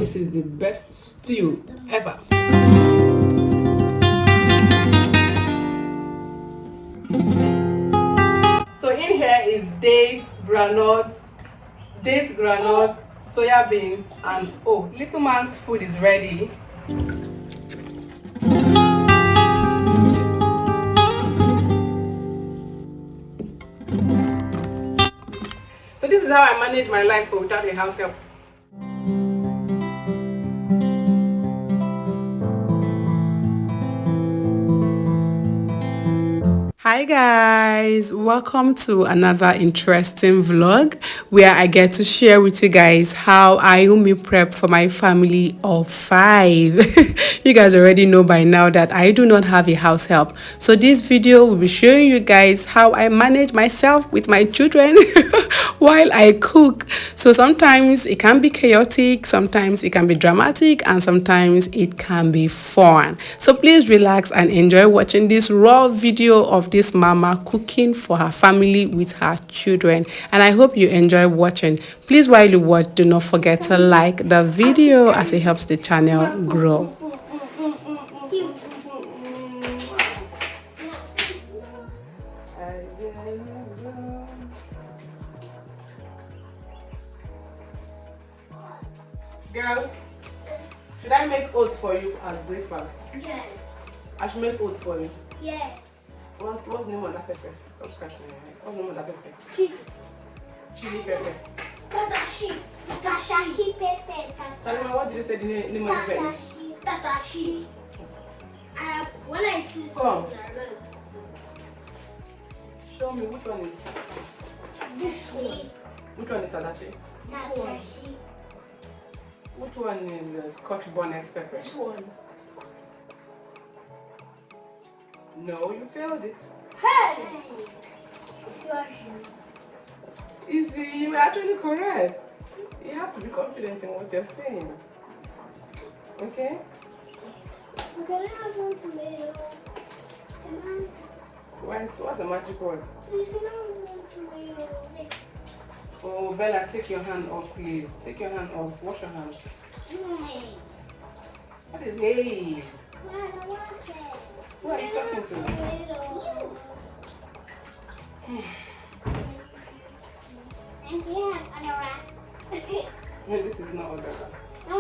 This is the best stew ever. So in here is dates, granules, soya beans, and oh, little man's food is ready. So this is how I manage my life without a house help. Hi guys, welcome to another interesting vlog where I get to share with you guys how I meal prep for my family of 5. You guys already know by now that I do not have a house help, so this video will be showing you guys how I manage myself with my children while I cook. So sometimes it can be chaotic, sometimes it can be dramatic, and sometimes it can be fun. So please relax and enjoy watching this raw video of this mama cooking for her family with her children, and I hope you enjoy watching. Please, while you watch, do not forget to like the video as it helps the channel grow. Girls, should I make oats for you as breakfast? Yes. I should make oats for you. Yes. What's the name of that pepper? Stop scratching my head. What's the name of that pepper? Chili pepper. Tatashi. Tatashi pepper. Salima, what did you say the name of the pepper is? Tatashi. When I see Come. something, I know. Show me which one is. This one. Which one is Tadashi? Tatashi. Which one is Scotch bonnet pepper? This one. No, you failed it. Hey! Easy, you were actually correct. You have to be confident in what you're saying. Okay? I'm gonna have one tomato. What's the magic word? There's no tomato. Oh, Bella, take your hand off, please. Take your hand off. Wash your hands. What is hey? Who are you talking to? No, this is not order. No.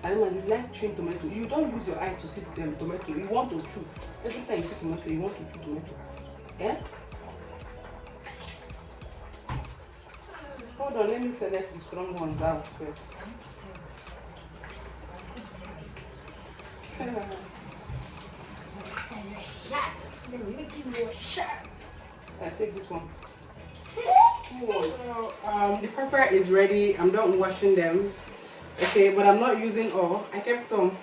Salima, you like chewing tomato. You don't use your eye to see tomato. You want to chew. Every time you see tomato, you want to chew tomato. Yeah? Hold on, let me select the strong ones out first. I take this one. The pepper is ready. I'm done washing them. Okay, but I'm not using all. I kept some,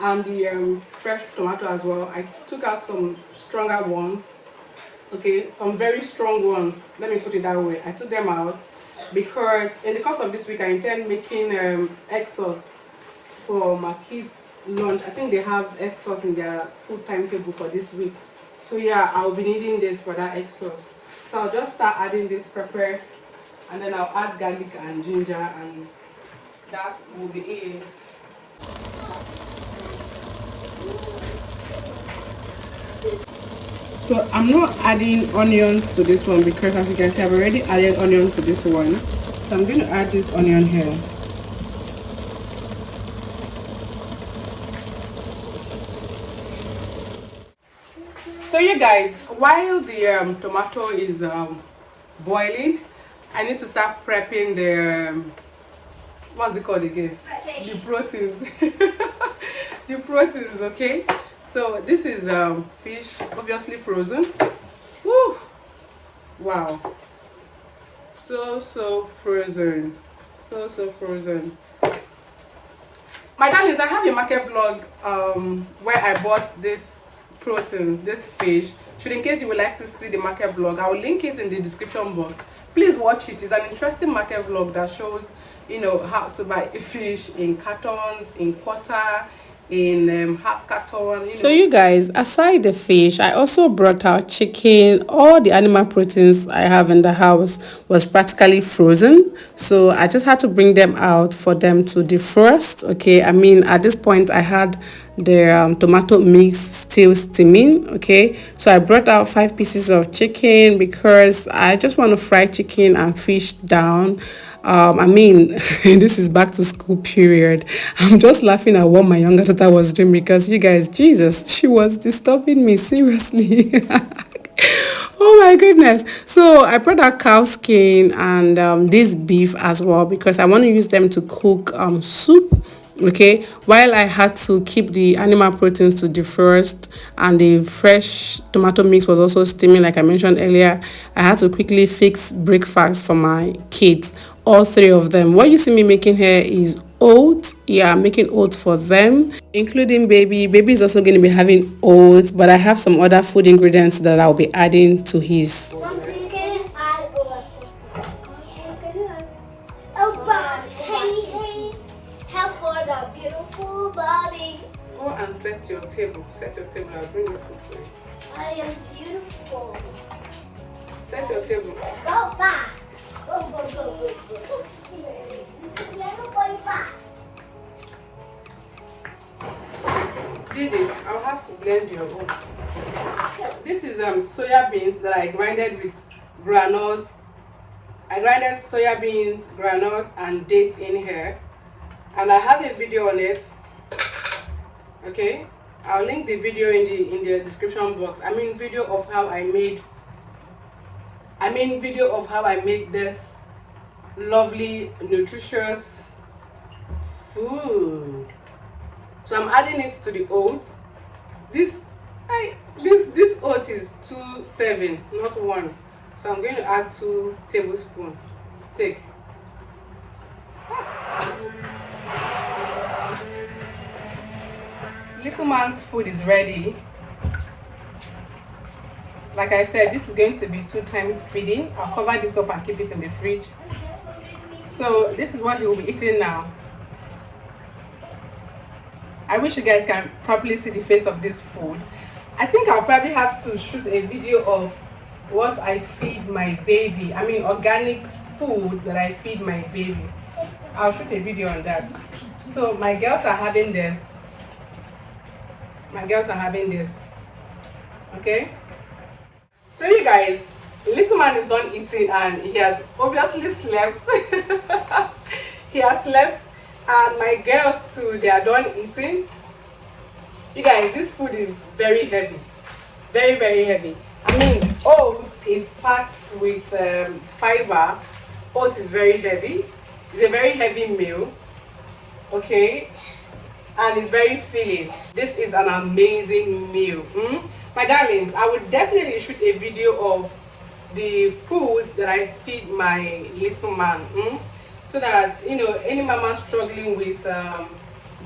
and the fresh tomato as well. I took out some stronger ones. Okay, some very strong ones. Let me put it that way. I took them out because in the course of this week I intend making egg sauce for my kids' lunch. I think they have egg sauce in their food timetable for this week. So yeah, I'll be needing this for that egg sauce. So I'll just start adding this pepper, and then I'll add garlic and ginger, and that will be it. So I'm not adding onions to this one because, as you can see, I've already added onion to this one. So I'm going to add this onion here. So you guys, while the tomato is boiling, I need to start prepping the what's it called again? The proteins. The proteins, okay? So this is fish, obviously frozen. Woo! Wow. So frozen. So frozen. My darlings, I have a market vlog where I bought this proteins, this fish. Should, in case you would like to see the market vlog, I will link it in the description box. Please watch it. It's an interesting market vlog that shows, you know, how to buy fish in cartons, in quarter, in half carton. So you guys, aside the fish, I also brought out chicken. All the animal proteins I have in the house was practically frozen, so I just had to bring them out for them to defrost. Okay, I mean at this point I had the tomato mix still steaming. Okay, so I brought out 5 pieces of chicken because I just want to fry chicken and fish down. I mean, this is back to school period. I'm just laughing at what my younger daughter was doing because you guys, Jesus, she was disturbing me seriously. Oh my goodness. So I brought out cow skin and this beef as well because I want to use them to cook soup. Okay, while I had to keep the animal proteins to defrost and the fresh tomato mix was also steaming like I mentioned earlier, I had to quickly fix breakfast for my kids, all 3 of them. What you see me making here is oats. Yeah, I'm making oats for them, including baby is also going to be having oats, but I have some other food ingredients that I'll be adding to his. Mom, please can you add oats? Oh, but hey, help for the beautiful body. Go and set your table. Set your table. I'll bring your food for you. I am beautiful. Set your table. Go fast. Go. Never go fast. Didi, I'll have to blend your own. This is soya beans that I grinded with granite. I grinded soya beans, granite, and dates in here, and I have a video on it. Okay, I'll link the video in the description box. I mean video of how I made this lovely nutritious food. So I'm adding it to the oats. This oat is 2 7, not 1. So I'm going to add 2 tablespoons. Take. Little man's food is ready. Like I said, this is going to be 2 times feeding. I'll cover this up and keep it in the fridge. So this is what he will be eating now. I wish you guys can properly see the face of this food. I think I'll probably have to shoot a video of what I feed my baby. I mean organic food that I feed my baby. I'll shoot a video on that. So my girls are having this. Okay, so you guys, little man is done eating and he has obviously slept. He has slept, and my girls too, they are done eating. You guys, this food is very heavy, very heavy. I mean, oat is packed with fiber. Oat is very heavy. It's a very heavy meal. Okay, and it's very filling. This is an amazing meal. My darlings, I would definitely shoot a video of the food that I feed my little man, so that any mama struggling with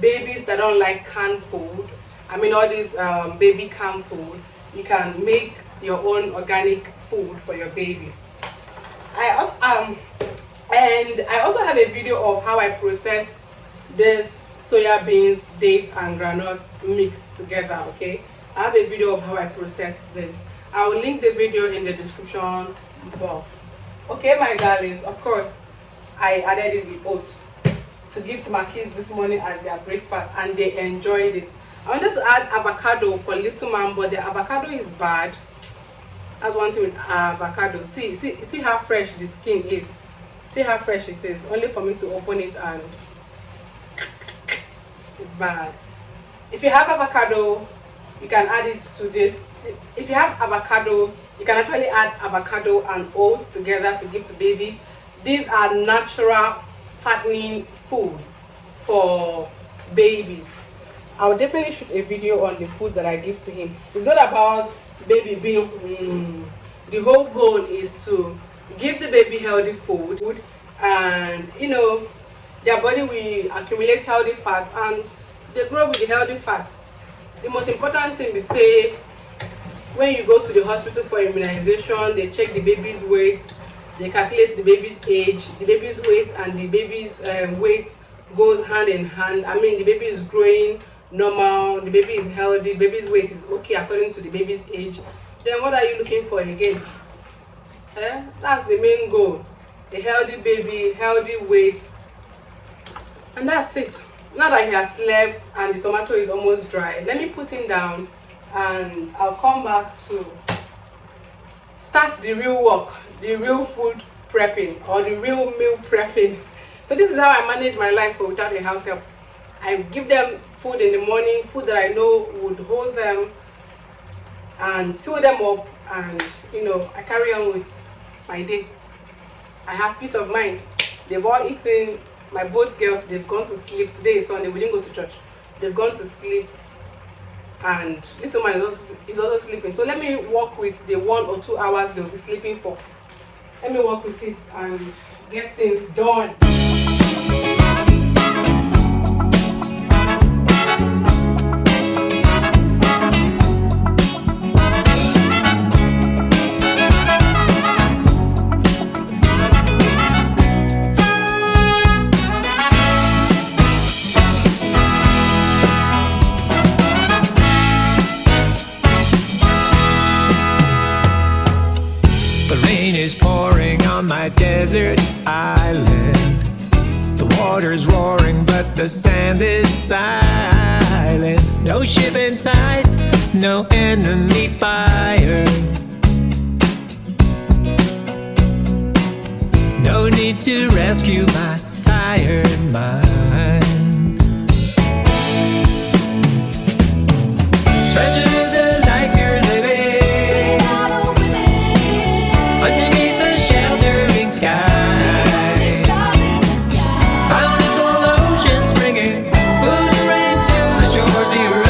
babies that don't like canned food, I mean all this baby canned food, you can make your own organic food for your baby. I also have a video of how I processed this soya beans, dates, and granite mixed together. Okay, I have a video of how I processed this. I will link the video in the description box. Okay, my darlings, of course I added it with oats to give to my kids this morning as their breakfast, and they enjoyed it. I wanted to add avocado for little man, but the avocado is bad. That's one thing with avocado. See how fresh the skin is. See how fresh it is. Only for me to open it and it's bad. If you have avocado, you can add it to this. If you have avocado, you can actually add avocado and oats together to give to baby. These are natural fattening foods for babies. I'll definitely shoot a video on the food that I give to him. It's not about baby being the whole goal is to give the baby healthy food, and their body will accumulate healthy fat and they grow with the healthy fat. The most important thing is say when you go to the hospital for immunization, they check the baby's weight, they calculate the baby's age, the baby's weight and the baby's weight goes hand in hand. I mean the baby is growing normal, the baby is healthy, baby's weight is okay according to the baby's age, then what are you looking for again? That's the main goal. A healthy baby, healthy weight, and that's it. Now that he has slept and the tomato is almost dry, let me put him down and I'll come back to start the real work, the real food prepping or the real meal prepping. So this is how I manage my life without a house help. I give them food in the morning, food that I know would hold them and fill them up, and I carry on with my day. I have peace of mind. They've all eaten. My both girls, they've gone to sleep. Today is Sunday, we didn't go to church. They've gone to sleep, and little man is also sleeping. So let me work with the 1 or 2 hours they'll be sleeping for. Let me work with it and get things done. My desert island, the water's roaring but the sand is silent. No ship in sight, no enemy fire. No need to rescue my tired mind. Treasure the life you're living underneath the sheltering sky. Bountiful oceans bringing food and rain to the shores of your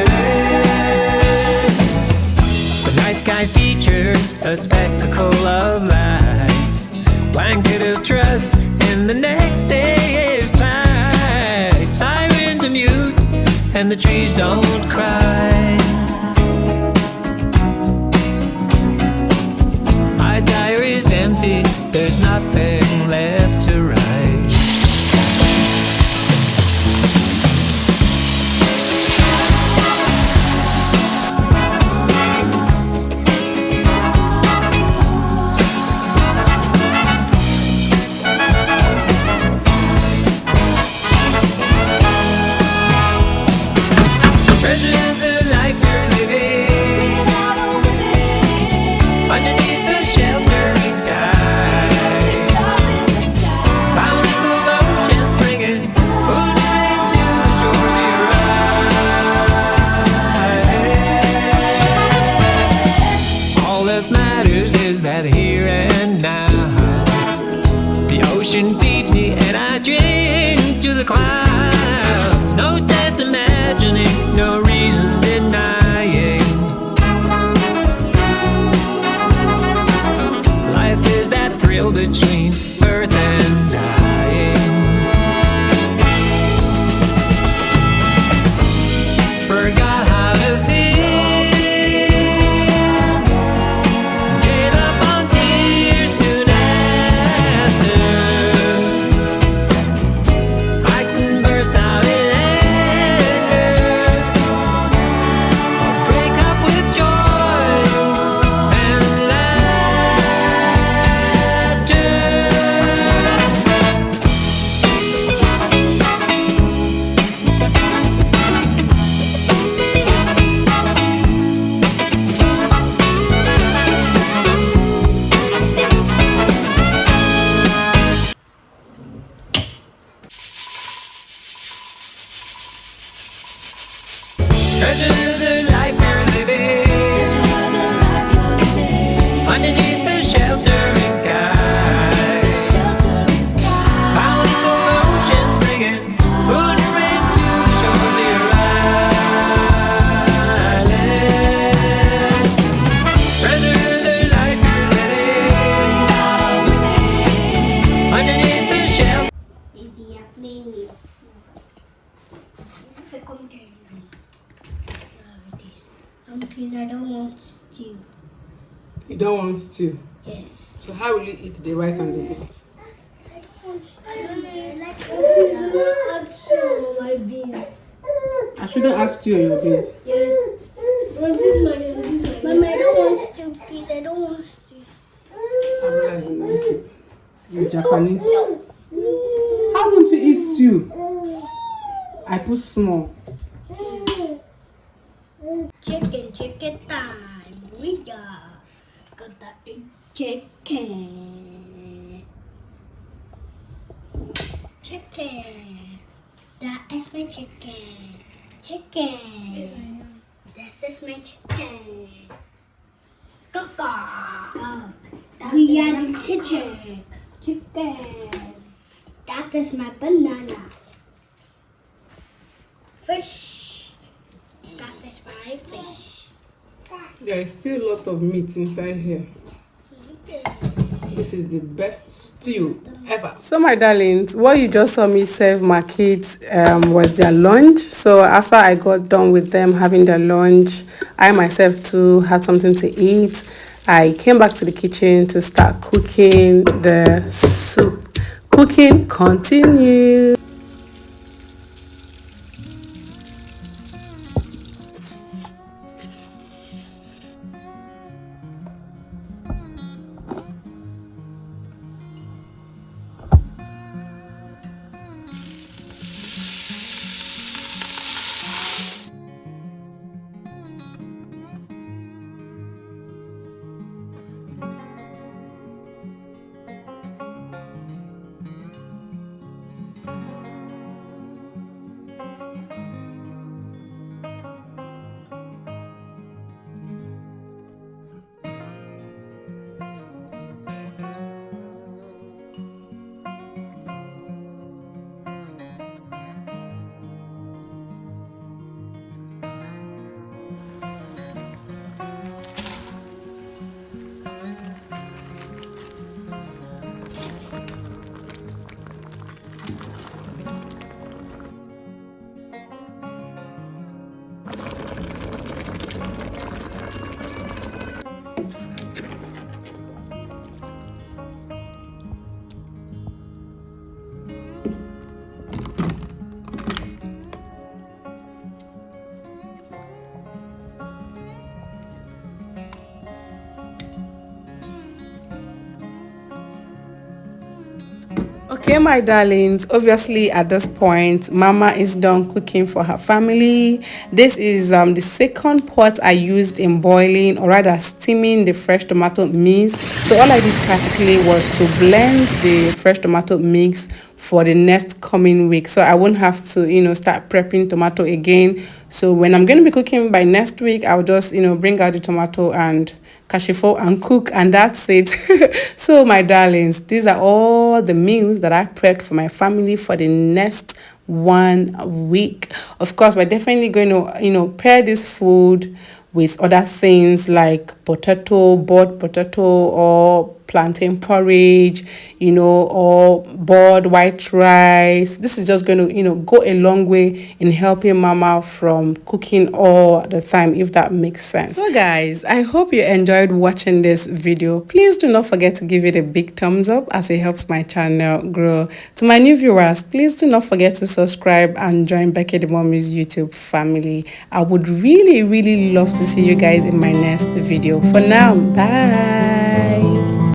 island. The night sky features a spectacle of lights, blanket of trust, and the next day is black. Sirens are mute and the trees don't cry. My diary's empty, there's nothing left to write. Treasure the life you're living underneath the sheltering sky. Bountiful oceans bringing food and rain to the shores of your island. All that matters is that here and now, the ocean feeds me and I drink to the clouds. No sense imagining, no reason denying. Life is that thrill between birth and dying. Forgot how to think, gave up on tears soon after. I can burst out in anger, or break up with joy and treasure the life you're living underneath the sheltering sky. Bountiful oceans bringing food and rain to the shores of your island. Treasure the life you're living underneath the shelter. Please, I don't want stew. You don't want stew? Yes. So how will you eat the rice and the beans? Please do not add stew on my beans. I shouldn't ask you on your beans. Yeah. Well, this is my. Mama, I don't want stew, please. I don't want stew. I really like it. It's Japanese. How want to eat stew? I put small. Chicken time. We gotta eat chicken. Chicken. That is my chicken. Chicken. This is my chicken. Caca. We are the kitchen. Chicken. That is my banana. Fish. That is my fish. There is still a lot of meat inside here. This is the best stew ever. So my darlings, what you just saw me serve my kids was their lunch. So after I got done with them having their lunch, I myself too had something to eat. I came back to the kitchen to start cooking the soup. Cooking continues. Okay, my darlings, obviously at this point, Mama is done cooking for her family. This is the second pot I used in boiling, or rather steaming, the fresh tomato mix. So all I did practically was to blend the fresh tomato mix for the next coming week, so I won't have to start prepping tomato again. So when I'm going to be cooking by next week, I'll just bring out the tomato and kashifo and cook, and that's it. So my darlings, these are all the meals that I prepped for my family for the next 1 week. Of course, we're definitely going to pair this food with other things like boiled potato, or plantain porridge, or boiled white rice. This is just going to, go a long way in helping Mama from cooking all the time, if that makes sense. So guys, I hope you enjoyed watching this video. Please do not forget to give it a big thumbs up, as it helps my channel grow. To my new viewers, please do not forget to subscribe and join Becky the Mommy's YouTube family. I would really, really love to see you guys in my next video. For now, bye.